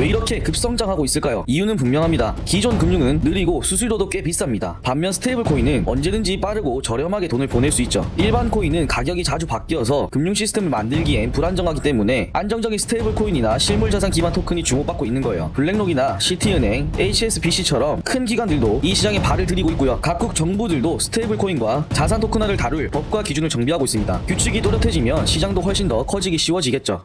왜 이렇게 급성장하고 있을까요? 이유는 분명합니다. 기존 금융은 느리고 수수료도 꽤 비쌉니다. 반면 스테이블 코인은 언제든지 빠르고 저렴하게 돈을 보낼 수 있죠. 일반 코인은 가격이 자주 바뀌어서 금융 시스템을 만들기엔 불안정하기 때문에 안정적인 스테이블 코인이나 실물 자산 기반 토큰이 주목받고 있는 거예요. 블랙록이나 시티은행, HSBC처럼 큰 기관들도 이 시장에 발을 들이고 있고요. 각국 정부들도 스테이블 코인과 자산 토큰화를 다룰 법과 기준을 정비하고 있습니다. 규칙이 또렷해지면 시장도 훨씬 더 커지기 쉬워지겠죠.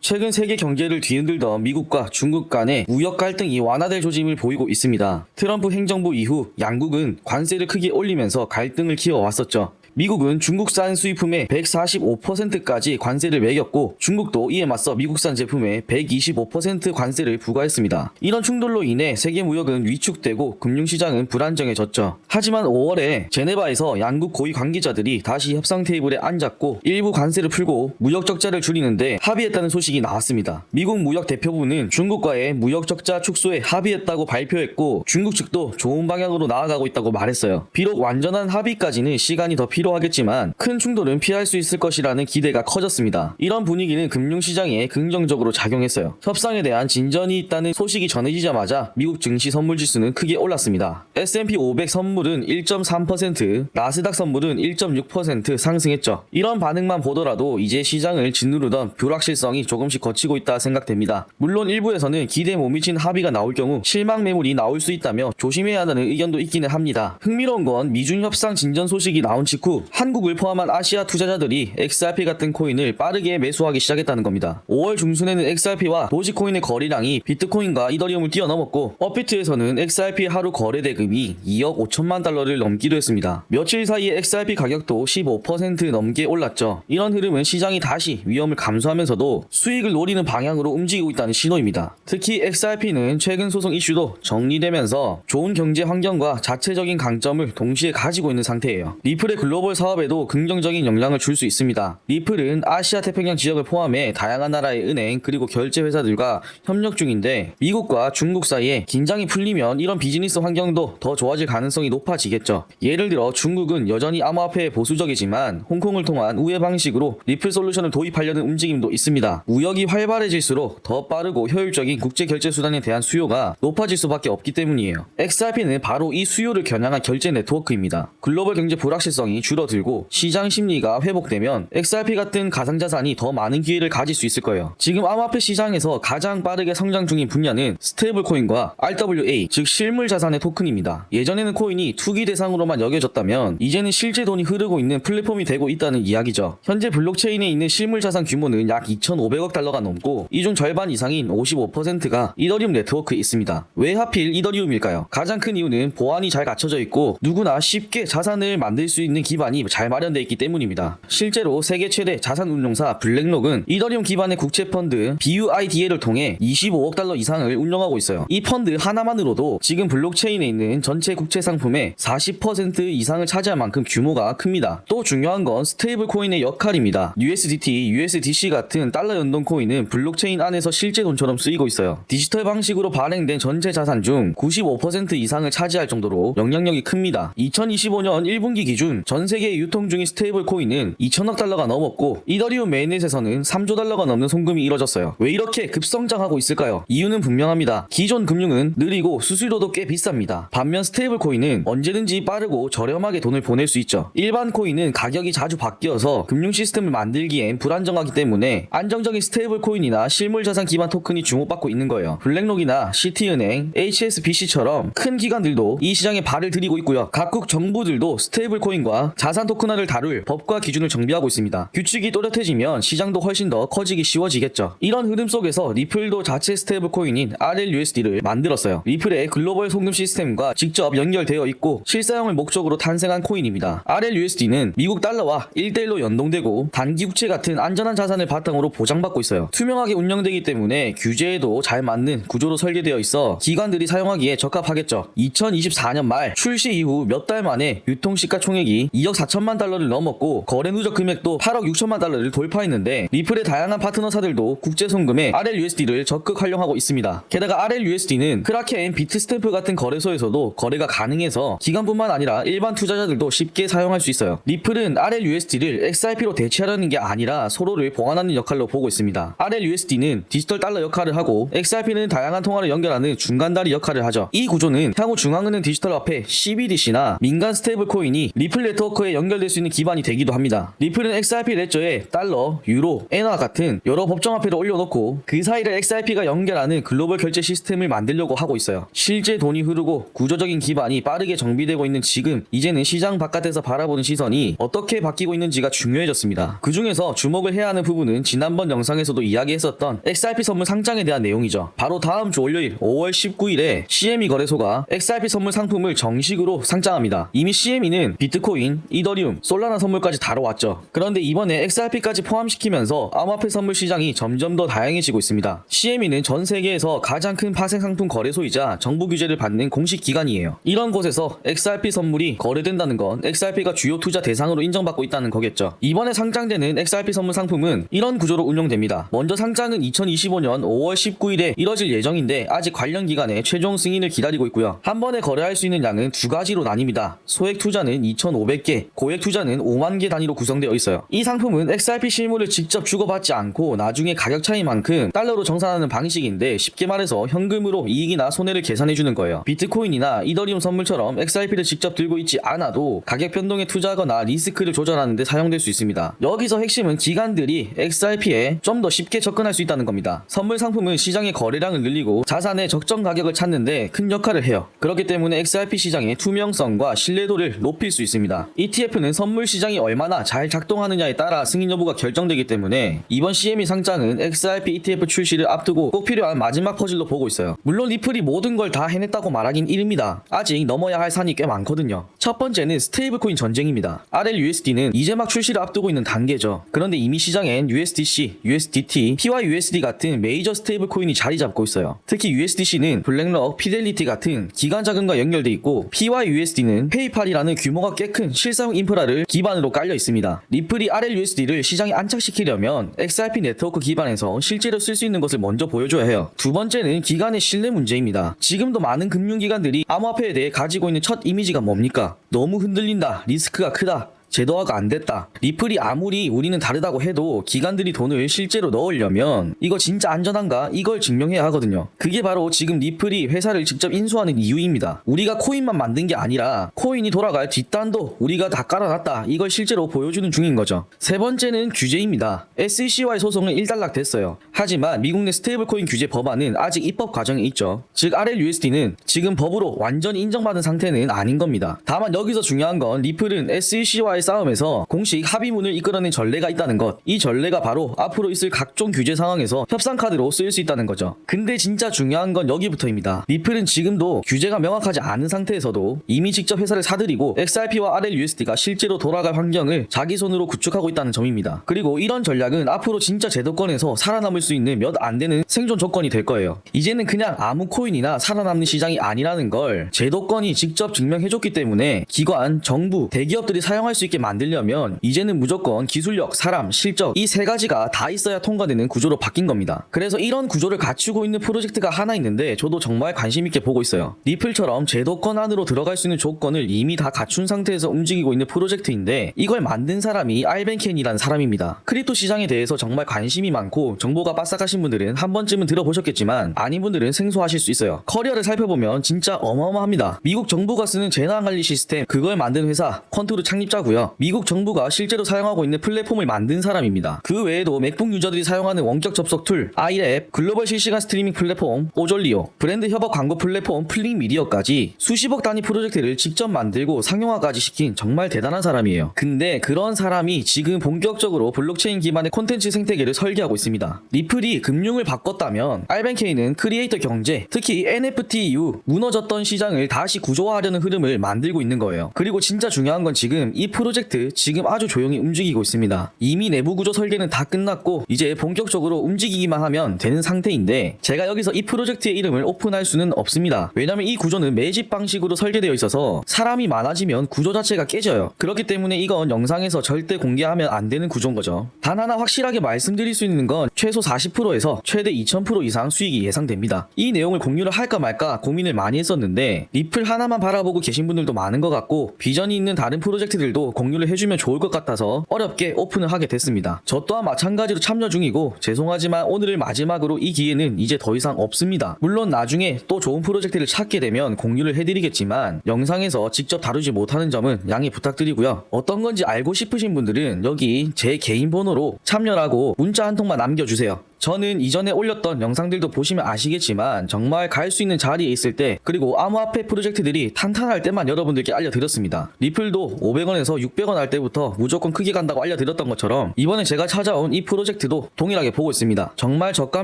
최근 세계 경제를 뒤흔들던 미국과 중국 간의 무역 갈등이 완화될 조짐을 보이고 있습니다. 트럼프 행정부 이후 양국은 관세를 크게 올리면서 갈등을 키워왔었죠. 미국은 중국산 수입품에 145%까지 관세를 매겼고 중국도 이에 맞서 미국산 제품에 125% 관세를 부과했습니다. 이런 충돌로 인해 세계 무역은 위축되고 금융시장은 불안정해졌죠. 하지만 5월에 제네바에서 양국 고위 관계자들이 다시 협상 테이블에 앉았고 일부 관세를 풀고 무역 적자를 줄이는데 합의했다는 소식이 나왔습니다. 미국 무역 대표부는 중국과의 무역 적자 축소에 합의했다고 발표했고 중국 측도 좋은 방향으로 나아가고 있다고 말했어요. 비록 완전한 합의까지는 시간이 더 필요하겠지만 큰 충돌은 피할 수 있을 것이라는 기대가 커졌습니다. 이런 분위기는 금융시장에 긍정적으로 작용했어요. 협상에 대한 진전이 있다는 소식이 전해지자마자 미국 증시 선물 지수는 크게 올랐습니다. S&P 500 선물은 1.3%, 나스닥 선물은 1.6% 상승했죠. 이런 반응만 보더라도 이제 시장을 짓누르던 불확실성이 조금씩 거치고 있다 생각됩니다. 물론 일부에서는 기대에 못 미친 합의가 나올 경우 실망 매물이 나올 수 있다며 조심해야 한다는 의견도 있기는 합니다. 흥미로운 건 미중 협상 진전 소식이 나온 직후 한국을 포함한 아시아 투자자들이 XRP 같은 코인을 빠르게 매수하기 시작했다는 겁니다. 5월 중순에는 XRP와 도지코인의 거래량이 비트코인과 이더리움을 뛰어넘었고 업비트에서는 XRP의 하루 거래 대금이 2억 5천만 달러를 넘기도 했습니다. 며칠 사이에 XRP 가격도 15% 넘게 올랐죠. 이런 흐름은 시장이 다시 위험을 감수하면서도 수익을 노리는 방향으로 움직이고 있다는 신호입니다. 특히 XRP는 최근 소송 이슈도 정리되면서 좋은 경제 환경과 자체적인 강점을 동시에 가지고 있는 상태예요. 리플의 글로벌 사업에도 긍정적인 영향을 줄 수 있습니다. 리플은 아시아 태평양 지역을 포함해 다양한 나라의 은행 그리고 결제 회사들과 협력 중인데 미국과 중국 사이에 긴장이 풀리면 이런 비즈니스 환경도 더 좋아질 가능성이 높아지겠죠. 예를 들어 중국은 여전히 암호화폐에 보수적이지만 홍콩을 통한 우회 방식으로 리플 솔루션을 도입하려는 움직임도 있습니다. 무역이 활발해질수록 더 빠르고 효율적인 국제 결제 수단에 대한 수요가 높아질 수밖에 없기 때문이에요. XRP는 바로 이 수요를 겨냥한 결제 네트워크입니다. 글로벌 경제 불확실성이 줄어들고 시장 심리가 회복되면 XRP 같은 가상자산이 더 많은 기회를 가질 수 있을 거예요. 지금 암호화폐 시장에서 가장 빠르게 성장 중인 분야는 스테이블 코인과 RWA, 즉 실물 자산의 토큰입니다. 예전에는 코인이 투기 대상으로만 여겨졌다면 이제는 실제 돈이 흐르고 있는 플랫폼이 되고 있다는 이야기죠. 현재 블록체인에 있는 실물 자산 규모는 약 2,500억 달러가 넘고 이 중 절반 이상인 55%가 이더리움 네트워크에 있습니다. 왜 하필 이더리움일까요? 가장 큰 이유는 보안이 잘 갖춰져 있고 누구나 쉽게 자산을 만들 수 있는 기반이 잘 마련되어 있기 때문입니다. 실제로 세계 최대 자산 운용사 블랙록은 이더리움 기반의 국채 펀드 BUIDA를 통해 25억 달러 이상을 운영하고 있어요. 이 펀드 하나만으로도 지금 블록체인에 있는 전체 국채 상품의 40% 이상을 차지할 만큼 규모가 큽니다. 또 중요한 건 스테이블 코인의 역할입니다. USDT, USDC 같은 달러 연동 코인은 블록체인 안에서 실제 돈처럼 쓰이고 있어요. 디지털 방식으로 발행된 전체 자산 중 95% 이상을 차지할 정도로 영향력이 큽니다. 2025년 1분기 기준 전 세계에 유통 중인 스테이블 코인은 2천억 달러가 넘었고 이더리움 메인넷에서는 3조 달러가 넘는 송금이 이뤄졌어요. 왜 이렇게 급성장하고 있을까요? 이유는 분명합니다. 기존 금융은 느리고 수수료도 꽤 비쌉니다. 반면 스테이블 코인은 언제든지 빠르고 저렴하게 돈을 보낼 수 있죠. 일반 코인은 가격이 자주 바뀌어서 금융 시스템을 만들기엔 불안정하기 때문에 안정적인 스테이블 코인이나 실물 자산 기반 토큰이 주목받고 있는 거예요. 블랙록이나 시티은행, HSBC처럼 큰 기관들도 이 시장에 발을 들이고 있고요. 각국 정부들도 스테이블 코인과 자산 토큰화를 다룰 법과 기준을 정비하고 있습니다. 규칙이 또렷해지면 시장도 훨씬 더 커지기 쉬워지겠죠. 이런 흐름 속에서 리플도 자체 스테이블 코인인 RLUSD를 만들었어요. 리플의 글로벌 송금 시스템과 직접 연결되어 있고 실사용을 목적으로 탄생한 코인입니다. RLUSD는 미국 달러와 1대1로 연동되고 단기 국채 같은 안전한 자산을 바탕으로 보장받고 있어요. 투명하게 운영되기 때문에 규제에도 잘 맞는 구조로 설계되어 있어 기관들이 사용하기에 적합하겠죠. 2024년 말 출시 이후 몇 달 만에 유통 시가총액이 2억 4천만 달러를 넘었고 거래 누적 금액도 8억 6천만 달러를 돌파했는데 리플의 다양한 파트너사들도 국제 송금에 RLUSD를 적극 활용하고 있습니다. 게다가 RLUSD는 크라켄, 비트스탬프 같은 거래소에서도 거래가 가능해서 기관뿐만 아니라 일반 투자자들도 쉽게 사용할 수 있어요. 리플은 RLUSD를 XRP로 대체하려는 게 아니라 서로를 보완하는 역할로 보고 있습니다. RLUSD는 디지털 달러 역할을 하고 XRP는 다양한 통화를 연결하는 중간다리 역할을 하죠. 이 구조는 향후 중앙은행 디지털 화폐 CBDC나 민간 스테이블 코인이 리플 네트워크에 연결될 수 있는 기반이 되기도 합니다. 리플은 XRP 레저에 달러, 유로, 엔화 같은 여러 법정 화폐를 올려놓고 그 사이를 XRP가 연결하는 글로벌 결제 시스템을 만들려고 하고 있어요. 실제 돈이 흐르고 구조적인 기반이 빠르게 정비되고 있는 지금 이제는 시장 바깥에서 바라보는 시선이 어떻게 바뀌고 있는지가 중요해졌습니다. 그 중에서 주목을 해야 하는 부분은 지난번 영상에서도 이야기했었던 XRP 선물 상장에 대한 내용이죠. 바로 다음 주 월요일 5월 19일에 CME 거래소가 XRP 선물 상품을 정식으로 상장합니다. 이미 CME는 비트코인, 이더리움, 솔라나 선물까지 다뤄왔죠. 그런데 이번에 XRP까지 포함시키면서 암호화폐 선물 시장이 점점 더 다양해지고 있습니다. CME는 전 세계에서 가장 큰 파생 상품 거래소이자 정부 규제를 받는 공식 기관이에요. 이런 곳에서 XRP 선물이 거래된다는 건 XRP가 주요 투자 대상으로 인정받고 있다는 거겠죠. 이번에 상장되는 XRP 선물 상품은 이런 구조로 운영됩니다. 먼저 상장은 2025년 5월 19일에 이뤄질 예정인데 아직 관련 기관의 최종 승인을 기다리고 있고요. 한 번에 거래할 수 있는 양은 두 가지로 나뉩니다. 소액 투자는 2,500개, 고액 투자는 5만 개 단위로 구성되어 있어요. 이 상품은 XRP 실물을 직접 주고받지 않고 나중에 가격 차이만큼 달러로 정산하는 방식인데 쉽게 말해서 현금으로 이익이나 손해를 계산해주는 거예요. 비트코인이나 이더리움 선물처럼 XRP를 직접 들고 있지 않아도 가격 변동에 투자하거나 리스크를 조절하는 데 사용될 수 있습니다. 여기서 핵심은 기관들이 XRP에 좀 더 쉽게 접근할 수 있다는 겁니다. 선물 상품은 시장의 거래량을 늘리고 자산의 적정 가격을 찾는데 큰 역할을 해요. 그렇기 때문에 XRP 시장의 투명성과 신뢰도를 높일 수 있습니다. ETF는 선물 시장이 얼마나 잘 작동하느냐에 따라 승인 여부가 결정되기 때문에 이번 CME 상장은 XRP ETF 출시를 앞두고 꼭 필요한 마지막 퍼즐로 보고 있어요. 물론 리플이 모든 걸 다 해냈다고 말하긴 이릅니다. 아직 넘어야 할 산이 꽤 많거든요. 첫 번째는 스테이블코인 전쟁입니다. RLUSD는 이제 막 출시를 앞두고 있는 단계죠. 그런데 이미 시장엔 USDC, USDT, PYUSD 같은 메이저 스테이블 코인이 자리 잡고 있어요. 특히 USDC는 블랙록, 피델리티 같은 기관 자금과 연결돼 있고 PYUSD는 페이팔이라는 규모가 꽤 큰 실사용 인프라를 기반으로 깔려 있습니다. 리플이 RLUSD를 시장에 안착시키려면 XRP 네트워크 기반에서 실제로 쓸 수 있는 것을 먼저 보여줘야 해요. 두 번째는 기관의 신뢰 문제입니다. 지금도 많은 금융기관들이 암호화폐에 대해 가지고 있는 첫 이미지가 뭡니까? 너무 흔들린다, 리스크가 크다, 제도화가 안 됐다. 리플이 아무리 우리는 다르다고 해도 기관들이 돈을 실제로 넣으려면 이거 진짜 안전한가? 이걸 증명해야 하거든요. 그게 바로 지금 리플이 회사를 직접 인수하는 이유입니다. 우리가 코인만 만든 게 아니라 코인이 돌아갈 뒷단도 우리가 다 깔아놨다. 이걸 실제로 보여주는 중인 거죠. 세 번째는 규제입니다. SEC와의 소송은 일단락됐어요. 하지만 미국 내 스테이블 코인 규제 법안은 아직 입법 과정에 있죠. 즉 RLUSD는 지금 법으로 완전히 인정받은 상태는 아닌 겁니다. 다만 여기서 중요한 건 리플은 SEC와의 싸움에서 공식 합의문을 이끌어낸 전례가 있다는 것. 이 전례가 바로 앞으로 있을 각종 규제 상황에서 협상 카드로 쓰일 수 있다는 거죠. 근데 진짜 중요한 건 여기부터입니다. 리플은 지금도 규제가 명확하지 않은 상태에서도 이미 직접 회사를 사들이고 XRP와 RLUSD가 실제로 돌아갈 환경을 자기 손으로 구축하고 있다는 점입니다. 그리고 이런 전략은 앞으로 진짜 제도권에서 살아남을 수 있는 몇 안 되는 생존 조건이 될 거예요. 이제는 그냥 아무 코인이나 살아남는 시장이 아니라는 걸 제도권이 직접 증명해줬기 때문에 기관, 정부, 대기업들이 사용할 수 있게 만들려면 이제는 무조건 기술력, 사람, 실적 이 세 가지가 다 있어야 통과되는 구조로 바뀐 겁니다. 그래서 이런 구조를 갖추고 있는 프로젝트가 하나 있는데 저도 정말 관심 있게 보고 있어요. 리플처럼 제도권 안으로 들어갈 수 있는 조건을 이미 다 갖춘 상태에서 움직이고 있는 프로젝트인데 이걸 만든 사람이 알벤켄이라는 사람입니다. 크립토 시장에 대해서 정말 관심이 많고 정보가 빠삭하신 분들은 한 번쯤은 들어보셨겠지만 아닌 분들은 생소하실 수 있어요. 커리어를 살펴보면 진짜 어마어마합니다. 미국 정부가 쓰는 재난관리 시스템 그걸 만든 회사 퀀투르 창립자고요. 미국 정부가 실제로 사용하고 있는 플랫폼을 만든 사람입니다. 그 외에도 맥북 유저들이 사용하는 원격 접속 툴 아이랩, 글로벌 실시간 스트리밍 플랫폼 오졸리오, 브랜드 협업 광고 플랫폼 플링미디어까지 수십억 단위 프로젝트를 직접 만들고 상용화까지 시킨 정말 대단한 사람이에요. 근데 그런 사람이 지금 본격적으로 블록체인 기반의 콘텐츠 생태계를 설계하고 있습니다. 리플이 금융을 바꿨다면 알벤케이는 크리에이터 경제, 특히 NFT 이후 무너졌던 시장을 다시 구조화하려는 흐름을 만들고 있는 거예요. 그리고 진짜 중요한 건 지금 이 프로젝트 프로젝트 지금 아주 조용히 움직이고 있습니다. 이미 내부 구조 설계는 다 끝났고 이제 본격적으로 움직이기만 하면 되는 상태인데 제가 여기서 이 프로젝트의 이름을 오픈할 수는 없습니다. 왜냐면 이 구조는 매집 방식으로 설계되어 있어서 사람이 많아지면 구조 자체가 깨져요. 그렇기 때문에 이건 영상에서 절대 공개하면 안 되는 구조인 거죠. 단 하나 확실하게 말씀드릴 수 있는 건 최소 40%에서 최대 2000% 이상 수익이 예상됩니다. 이 내용을 공유를 할까 말까 고민을 많이 했었는데 리플 하나만 바라보고 계신 분들도 많은 것 같고 비전이 있는 다른 프로젝트들도 공유를 해주면 좋을 것 같아서 어렵게 오픈을 하게 됐습니다. 저 또한 마찬가지로 참여 중이고 죄송하지만 오늘을 마지막으로 이 기회는 이제 더 이상 없습니다. 물론 나중에 또 좋은 프로젝트를 찾게 되면 공유를 해드리겠지만 영상에서 직접 다루지 못하는 점은 양해 부탁드리고요. 어떤 건지 알고 싶으신 분들은 여기 제 개인 번호로 참여라고 문자 한 통만 남겨주세요. 저는 이전에 올렸던 영상들도 보시면 아시겠지만 정말 갈 수 있는 자리에 있을 때 그리고 암호화폐 프로젝트들이 탄탄할 때만 여러분들께 알려드렸습니다. 리플도 500원에서 600원 할 때부터 무조건 크게 간다고 알려드렸던 것처럼 이번에 제가 찾아온 이 프로젝트도 동일하게 보고 있습니다. 정말 저가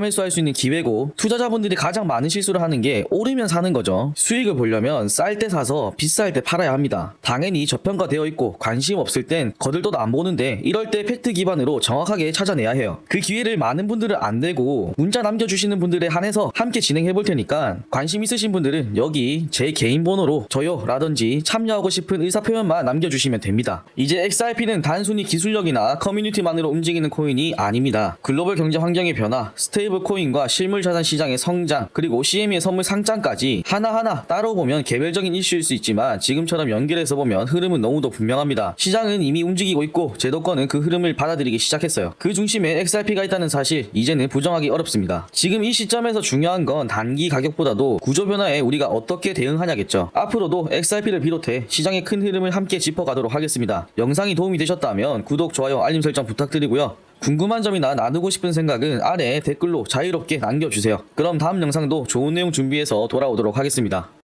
매수할 수 있는 기회고 투자자분들이 가장 많은 실수를 하는 게 오르면 사는 거죠. 수익을 보려면 쌀 때 사서 비쌀 때 팔아야 합니다. 당연히 저평가되어 있고 관심 없을 땐 거들떠도 안 보는데 이럴 때 팩트 기반으로 정확하게 찾아내야 해요. 그 기회를 많은 분들은 안 되고 문자 남겨주시는 분들에 한해서 함께 진행해 볼 테니까 관심 있으신 분들은 여기 제 개인 번호로 저요 라든지 참여하고 싶은 의사표현만 남겨주시면 됩니다. 이제 XRP는 단순히 기술력이나 커뮤니티만으로 움직이는 코인이 아닙니다. 글로벌 경제 환경의 변화, 스테이블 코인과 실물 자산 시장의 성장, 그리고 CME의 선물 상장까지 하나하나 따로 보면 개별적인 이슈일 수 있지만 지금처럼 연결해서 보면 흐름은 너무도 분명합니다. 시장은 이미 움직이고 있고 제도권은 그 흐름을 받아들이기 시작했어요. 그 중심에 XRP가 있다는 사실 이제는 부정하기 어렵습니다. 지금 이 시점에서 중요한 건 단기 가격보다도 구조 변화에 우리가 어떻게 대응하냐겠죠. 앞으로도 XRP를 비롯해 시장의 큰 흐름을 함께 짚어가도록 하겠습니다. 영상이 도움이 되셨다면 구독, 좋아요, 알림 설정 부탁드리고요. 궁금한 점이나 나누고 싶은 생각은 아래 댓글로 자유롭게 남겨주세요. 그럼 다음 영상도 좋은 내용 준비해서 돌아오도록 하겠습니다.